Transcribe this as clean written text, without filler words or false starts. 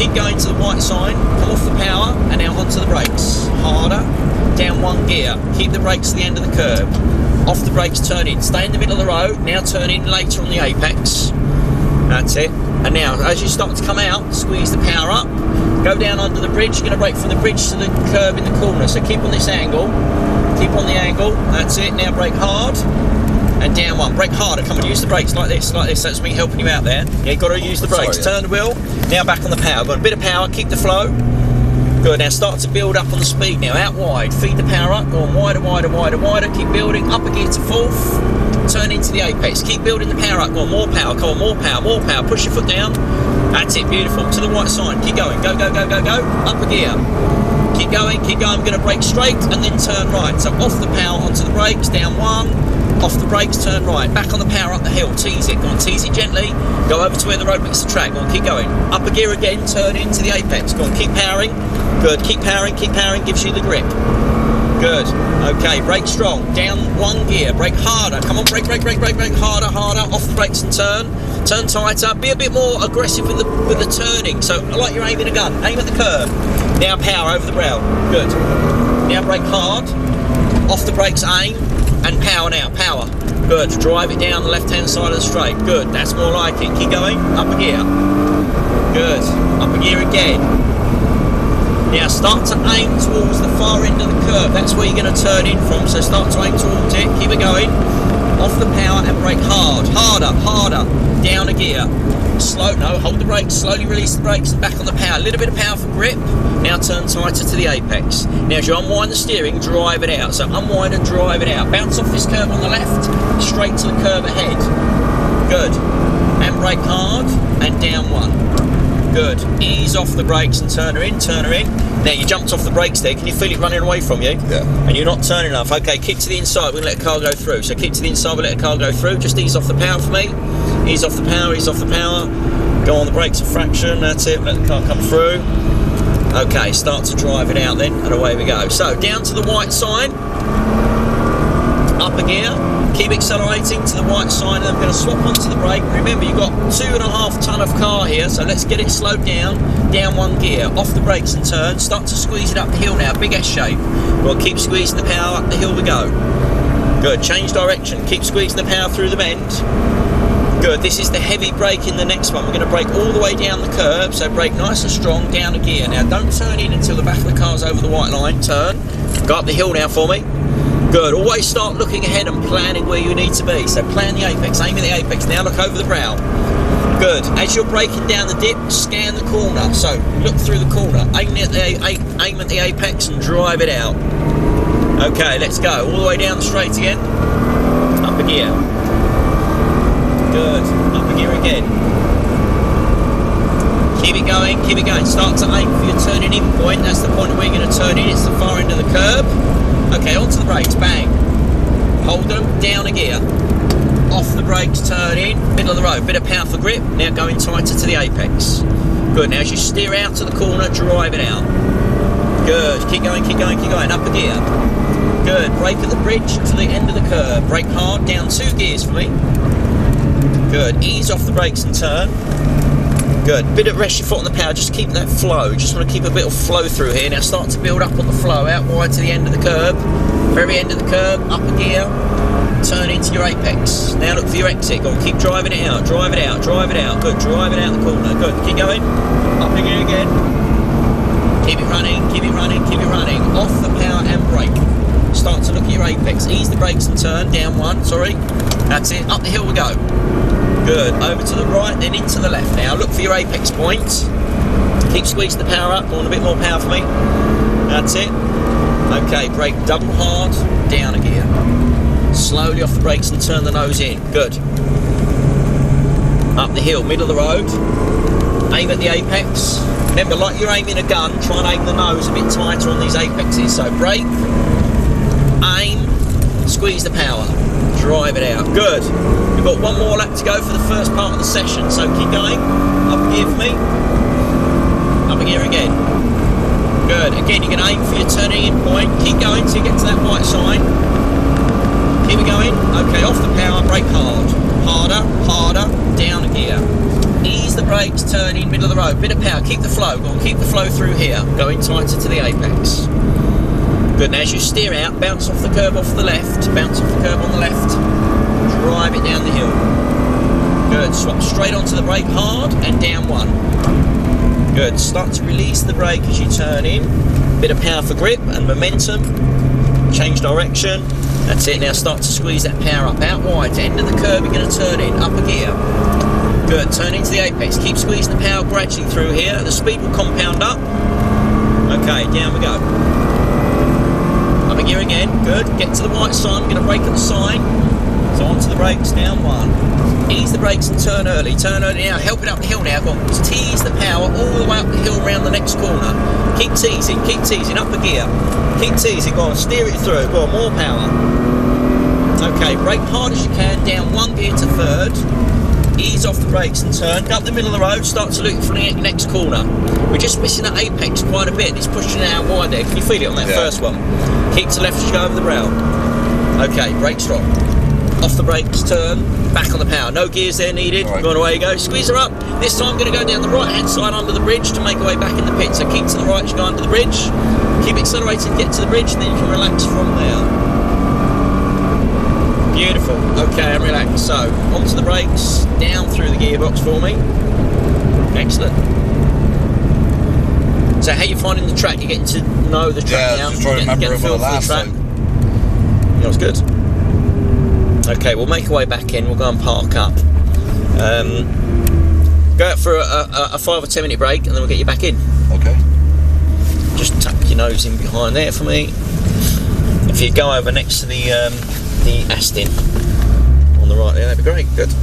keep going to the white sign, come off the power, and now onto the brakes. Harder, down 1 gear, keep the brakes to the end of the curb. Off the brakes, turn in, stay in the middle of the road, now turn in later on the apex. That's it. And now, as you start to come out, squeeze the power up, go down under the bridge, you're going to brake from the bridge to the curb in the corner, so keep on this angle, keep on the angle, that's it, now brake hard, and down 1, brake harder, come on, use the brakes like this, that's me helping you out there. Yeah, you've got to use the brakes, turn the wheel, now back on the power, got a bit of power, keep the flow, good, now start to build up on the speed now, out wide, feed the power up, go on wider, wider, wider, wider, keep building, up a gear to 4th, turn into the apex, keep building the power up, go on, more power, come on, more power, push your foot down, that's it, beautiful, to the white sign, keep going, go, go, go, go, go, up a gear, keep going, I'm going to brake straight and then turn right, so off the power onto the brakes, down 1, off the brakes, turn right, back on the power up the hill, tease it, go on, tease it gently, go over to where the road meets the track, go on, keep going, up a gear again, turn into the apex, go on, keep powering, good, keep powering, gives you the grip. Good. Okay, brake strong. Down 1 gear. Brake harder. Come on, brake harder. Off the brakes and turn. Turn tighter. Be a bit more aggressive with the turning. So, like you're aiming a gun. Aim at the curb. Now power over the rail. Good. Now brake hard. Off the brakes, aim. And power now. Power. Good. Drive it down the left-hand side of the straight. Good. That's more like it. Keep going. Up a gear. Good. Up a gear again. Now start to aim towards the far end of the curve, that's where you're going to turn in from, so start to aim towards it, keep it going, off the power and brake hard, harder, down a gear, hold the brakes, slowly release the brakes and back on the power, a little bit of power for grip, now turn tighter to the apex. Now as you unwind the steering, drive it out, so unwind and drive it out, bounce off this curve on the left, straight to the curve ahead, good, and brake hard and down 1. Good. Ease off the brakes and turn her in. Now you jumped off the brakes there. Can you feel it running away from you? Yeah. And you're not turning enough. Okay, keep to the inside. We're going to let the car go through. So keep to the inside. We'll let the car go through. Just ease off the power for me. Ease off the power. Go on the brakes a fraction. That's it. Let the car come through. Okay, start to drive it out then. And away we go. So down to the white sign. Up a gear. Keep accelerating to the white sign, and I'm going to swap onto the brake. Remember, you've got 2.5 tonne of car here, so let's get it slowed down. Down 1 gear, off the brakes and turn. Start to squeeze it up the hill now, big S shape. We'll keep squeezing the power up the hill we go. Good, change direction, keep squeezing the power through the bend. Good, this is the heavy brake in the next one. We're going to brake all the way down the curb, so brake nice and strong, down a gear. Now don't turn in until the back of the car's over the white line. Turn, go up the hill now for me. Good, always start looking ahead and planning where you need to be. So plan the apex, aim at the apex, now look over the brow. Good, as you're braking down the dip, scan the corner. So look through the corner, aim at the apex and drive it out. Okay, let's go, all the way down the straight again. Up a gear. Good, up a gear again. Keep it going, start to aim for your turning in point. That's the point where you're going to turn in, it's the far end of the curb. Okay, onto the brakes, bang. Hold them, down a gear. Off the brakes, turn in, middle of the road, bit of power for grip, now going tighter to the apex. Good, now as you steer out to the corner, drive it out. Good, keep going, up a gear. Good, brake at the bridge to the end of the curve. Brake hard, down 2 gears for me. Good, ease off the brakes and turn. Good, bit of rest your foot on the power, just keep that flow. Just want to keep a bit of flow through here. Now start to build up on the flow, out wide to the end of the curb. Very end of the curb, up a gear, turn into your apex. Now look for your exit, go on, keep driving it out, drive it out. Good, drive it out the corner, good, keep going. Up a gear again. Keep it running. Off the power and brake. Start to look at your apex, ease the brakes and turn, down 1, sorry. That's it, up the hill we go. Good, over to the right, then into the left. Now look for your apex points. Keep squeezing the power up, want a bit more power for me. That's it. Okay, brake double hard, down a gear. Slowly off the brakes and turn the nose in. Good. Up the hill, middle of the road. Aim at the apex. Remember, like you're aiming a gun, try and aim the nose a bit tighter on these apexes. So brake, aim, squeeze the power. Drive it out. Good. We've got 1 more lap to go for the first part of the session, so keep going. Up a gear for me. Up a gear again. Good. Again, you can aim for your turning in point. Keep going till you get to that white sign. Keep it going. Okay, off the power, brake hard. Harder, down a gear. Ease the brakes, turn in, middle of the road. Bit of power, keep the flow. Go on, keep the flow through here. Going tighter to the apex. Good, now as you steer out, bounce off the curb off the left. Bounce off the curb on the left. Drive it down the hill. Good, swap straight onto the brake hard and down one. Good, start to release the brake as you turn in. Bit of power for grip and momentum. Change direction. That's it, now start to squeeze that power up. Out wide, to end of the curb, you're going to turn in, up a gear. Good, turn into the apex. Keep squeezing the power gradually through here. The speed will compound up. Okay, down we go. Up a gear again, good. Get to the white sign, I'm going to brake at the sign. So onto the brakes, down one. Ease the brakes and turn early. Turn early now, help it up the hill now. Go on, tease the power all the way up the hill around the next corner. Keep teasing, up a gear. Keep teasing, go on, steer it through. Go on, more power. Okay, brake hard as you can, down one gear to third. Ease off the brakes and turn. Go up the middle of the road, start to look for the next corner. We're just missing that apex quite a bit. It's pushing it out wide there. Can you feel it on that first one? Keep to left as you go over the rail. Okay, brake strong. Off the brakes, turn, back on the power. No gears there needed. Right. Go on, away you go. Squeeze her up. This time I'm going to go down the right-hand side under the bridge to make our way back in the pit. So keep to the right as you go under the bridge. Keep accelerating, get to the bridge, and then you can relax from there. Beautiful. Okay, I'm relaxed. So, onto the brakes, down through the gearbox for me. Excellent. So, how are you finding the track? You're getting to know the track now? Yeah, just trying to remember it for the last time. That was good. Okay, we'll make our way back in. We'll go and park up. Go out for a 5 or 10 minute break, and then we'll get you back in. Okay. Just tuck your nose in behind there for me. If you go over next to the Aston on the right there, that'd be great. Good.